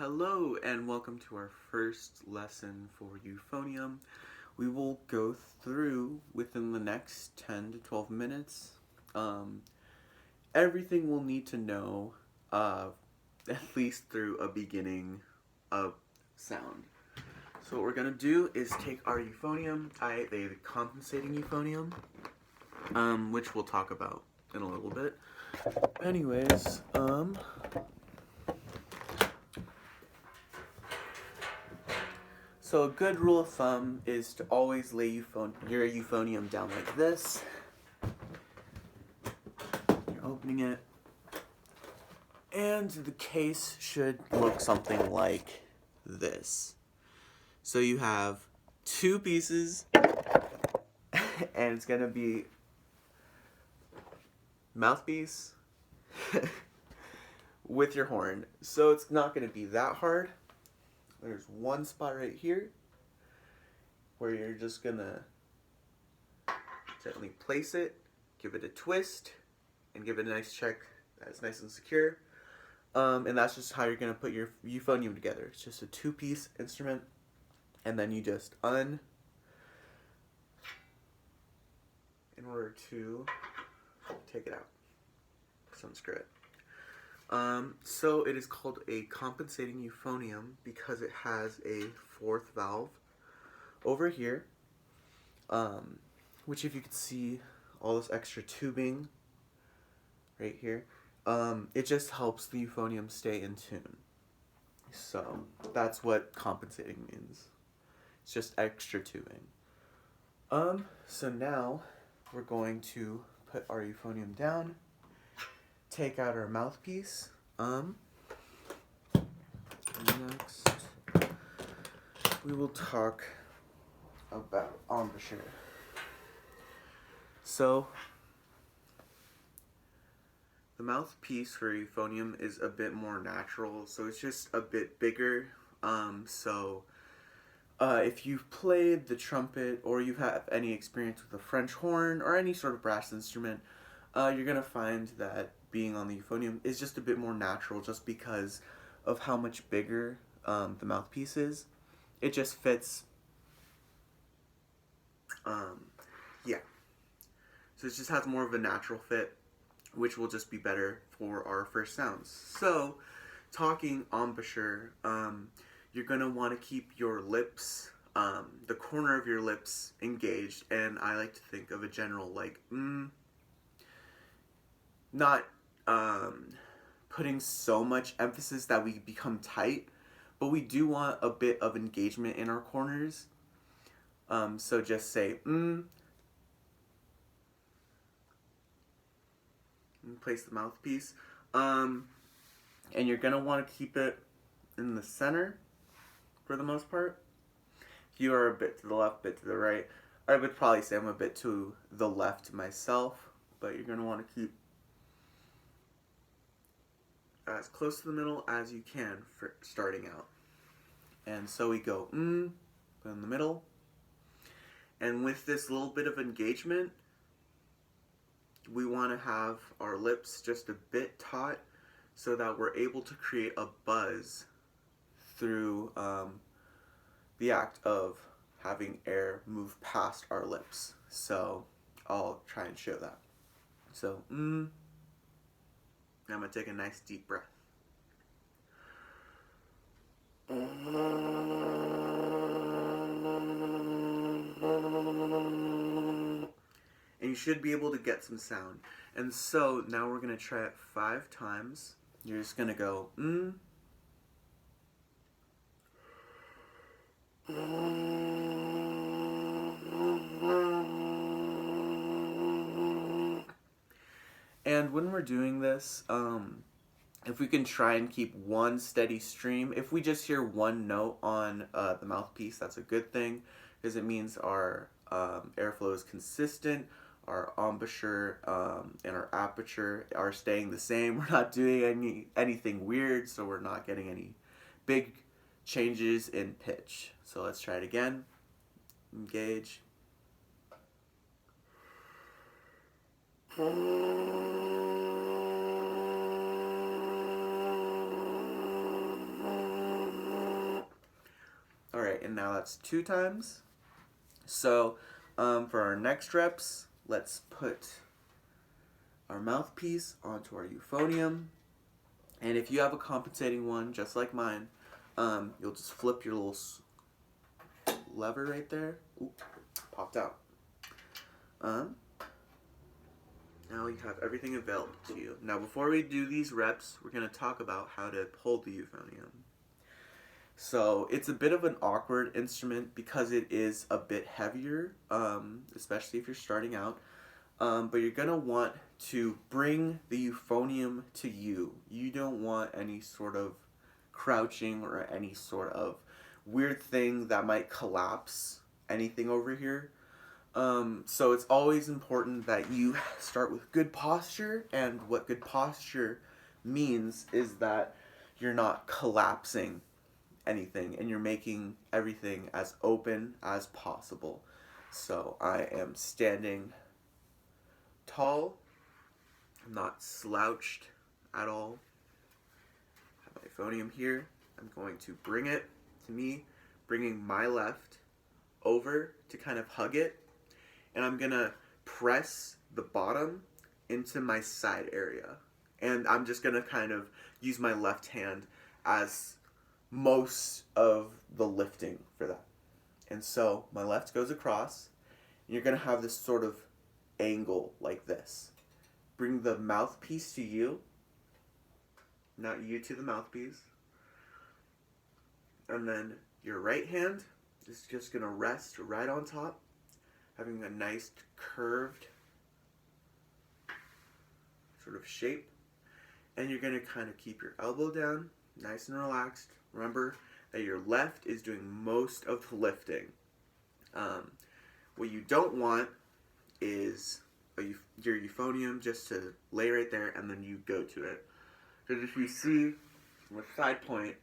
Hello and welcome to our first lesson for euphonium. We will go through within the next 10 to 12 minutes everything we'll need to know at least through a beginning of sound. So what we're going to do is take our euphonium, the compensating euphonium, which we'll talk about in a little bit. Anyways, so a good rule of thumb is to always lay your euphonium down like this. You're opening it. And the case should look something like this. So you have two pieces, and it's going to be mouthpiece with your horn. So it's not going to be that hard. There's one spot right here where you're just gonna gently place it, give it a twist, and give it a nice check that it's nice and secure. And that's just how you're gonna put your euphonium together. It's just a two-piece instrument, and then you just in order to take it out. So unscrew it. So it is called a compensating euphonium because it has a fourth valve over here, which if you could see all this extra tubing right here, it just helps the euphonium stay in tune. So that's what compensating means. It's just extra tubing. So now we're going to put our euphonium down, take out our mouthpiece. Next, we will talk about embouchure. So, the mouthpiece for euphonium is a bit more natural, so it's just a bit bigger. If you've played the trumpet or you have any experience with a French horn or any sort of brass instrument, you're going to find that being on the euphonium is just a bit more natural just because of how much bigger the mouthpiece is. It just fits. So it just has more of a natural fit, which will just be better for our first sounds. So, talking embouchure, you're going to want to keep your lips, the corner of your lips engaged, and I like to think of a general like, not putting so much emphasis that we become tight, but we do want a bit of engagement in our corners. So just say and place the mouthpiece, and you're gonna want to keep it in the center for the most part. If you are a bit to the left, bit to the right, I would probably say I'm a bit to the left myself, but you're gonna want to keep as close to the middle as you can for starting out. And so we go in the middle, and with this little bit of engagement, we want to have our lips just a bit taut so that we're able to create a buzz through the act of having air move past our lips. So I'll try and show that. So I'm going to take a nice deep breath. And you should be able to get some sound. And so now we're going to try it 5 times. You're just going to go And when we're doing this, if we can try and keep one steady stream, if we just hear one note on the mouthpiece, that's a good thing, because it means our airflow is consistent, our embouchure and our aperture are staying the same. We're not doing anything weird, so we're not getting any big changes in pitch. So let's try it again. Engage. and now that's 2 times. So for our next reps, let's put our mouthpiece onto our euphonium. And if you have a compensating one, just like mine, you'll just flip your little lever right there. Oop, popped out. Now you have everything available to you. Now before we do these reps, we're going to talk about how to hold the euphonium. So it's a bit of an awkward instrument because it is a bit heavier, especially if you're starting out. But you're going to want to bring the euphonium to you. You don't want any sort of crouching or any sort of weird thing that might collapse anything over here. So it's always important that you start with good posture, and what good posture means is that you're not collapsing anything and you're making everything as open as possible. So I am standing tall, I'm not slouched at all. I have my euphonium here. I'm going to bring it to me, bringing my left over to kind of hug it, and I'm gonna press the bottom into my side area, and I'm just gonna kind of use my left hand as most of the lifting for that. And so my left goes across, and you're gonna have this sort of angle like this. Bring the mouthpiece to you, not you to the mouthpiece, and then your right hand is just gonna rest right on top, having a nice curved sort of shape. And you're gonna kind of keep your elbow down, nice and relaxed. Remember that your left is doing most of the lifting. What you don't want is your euphonium just to lay right there and then you go to it. Because if you see with side point,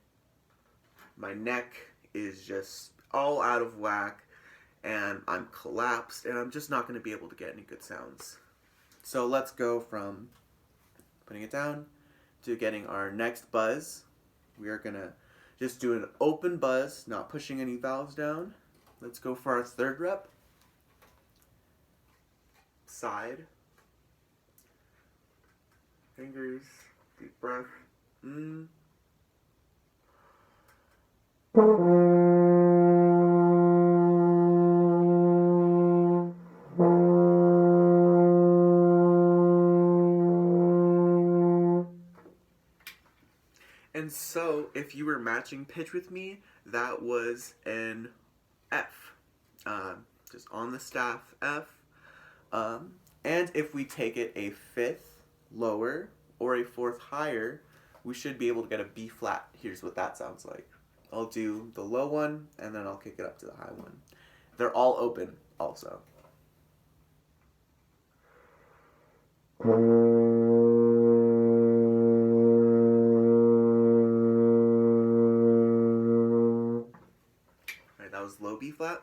my neck is just all out of whack and I'm collapsed and I'm just not going to be able to get any good sounds. So let's go from putting it down to getting our next buzz. We are going to just do an open buzz, not pushing any valves down. Let's go for our third rep. Side. Fingers. Deep breath. And so, if you were matching pitch with me, that was an F. Just on the staff, F. And if we take it a fifth lower or a fourth higher, we should be able to get a B flat. Here's what that sounds like. I'll do the low one, and then I'll kick it up to the high one. They're all open also. Alright, that was low B flat.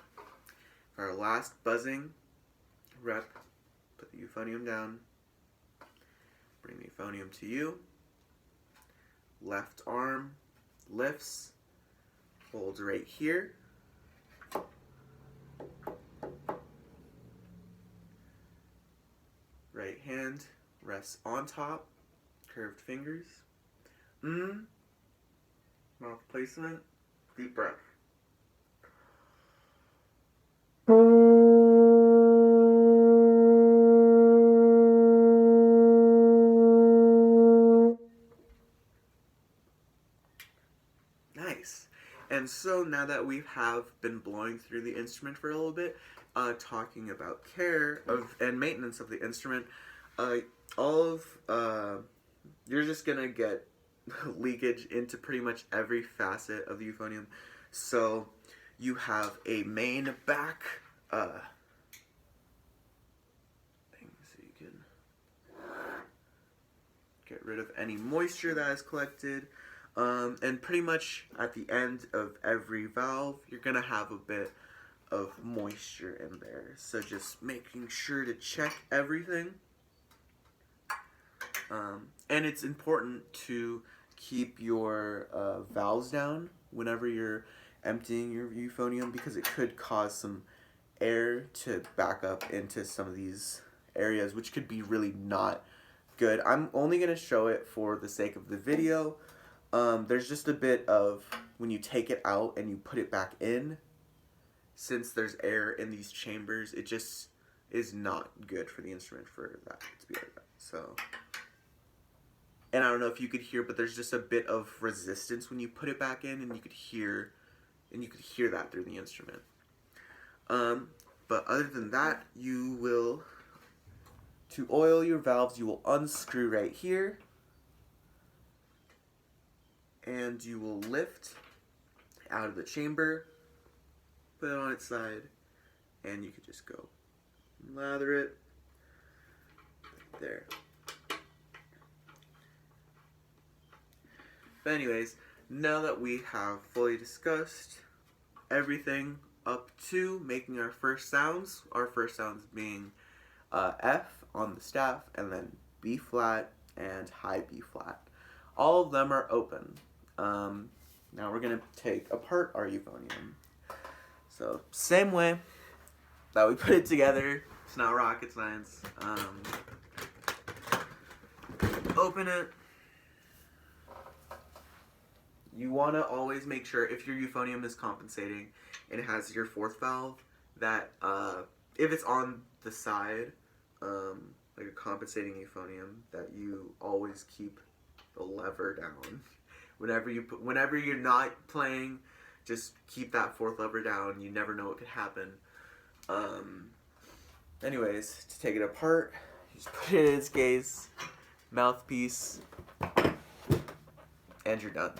For our last buzzing rep, put the euphonium down, bring the euphonium to you, left arm lifts, holds right here, right hand rests on top, curved fingers, mouth placement, deep breath. Nice. And so now that we have been blowing through the instrument for a little bit, talking about care of and maintenance of the instrument, you're just gonna get leakage into pretty much every facet of the euphonium. So you have a main back thing so you can get rid of any moisture that is collected. And pretty much at the end of every valve, you're going to have a bit of moisture in there. So just making sure to check everything. And it's important to keep your valves down whenever you're emptying your euphonium, because it could cause some air to back up into some of these areas, which could be really not good. I'm only going to show it for the sake of the video. There's just a bit of, when you take it out and you put it back in, since there's air in these chambers, it just is not good for the instrument for that to be like that. So, and I don't know if you could hear, but there's just a bit of resistance when you put it back in, and you could hear that through the instrument. But other than that, you will, to oil your valves, you will unscrew right here, and you will lift out of the chamber, put it on its side, and you could just go lather it there. But anyways, now that we have fully discussed everything up to making our first sounds being F on the staff, and then B flat and high B flat. All of them are open. Now we're going to take apart our euphonium. So, same way that we put it together. It's not rocket science. Open it. You want to always make sure, if your euphonium is compensating and it has your fourth valve, that if it's on the side, like a compensating euphonium, that you always keep the lever down. Whenever you're not playing, just keep that fourth lever down. You never know what could happen. Anyways, to take it apart, you just put it in its case, mouthpiece, and you're done.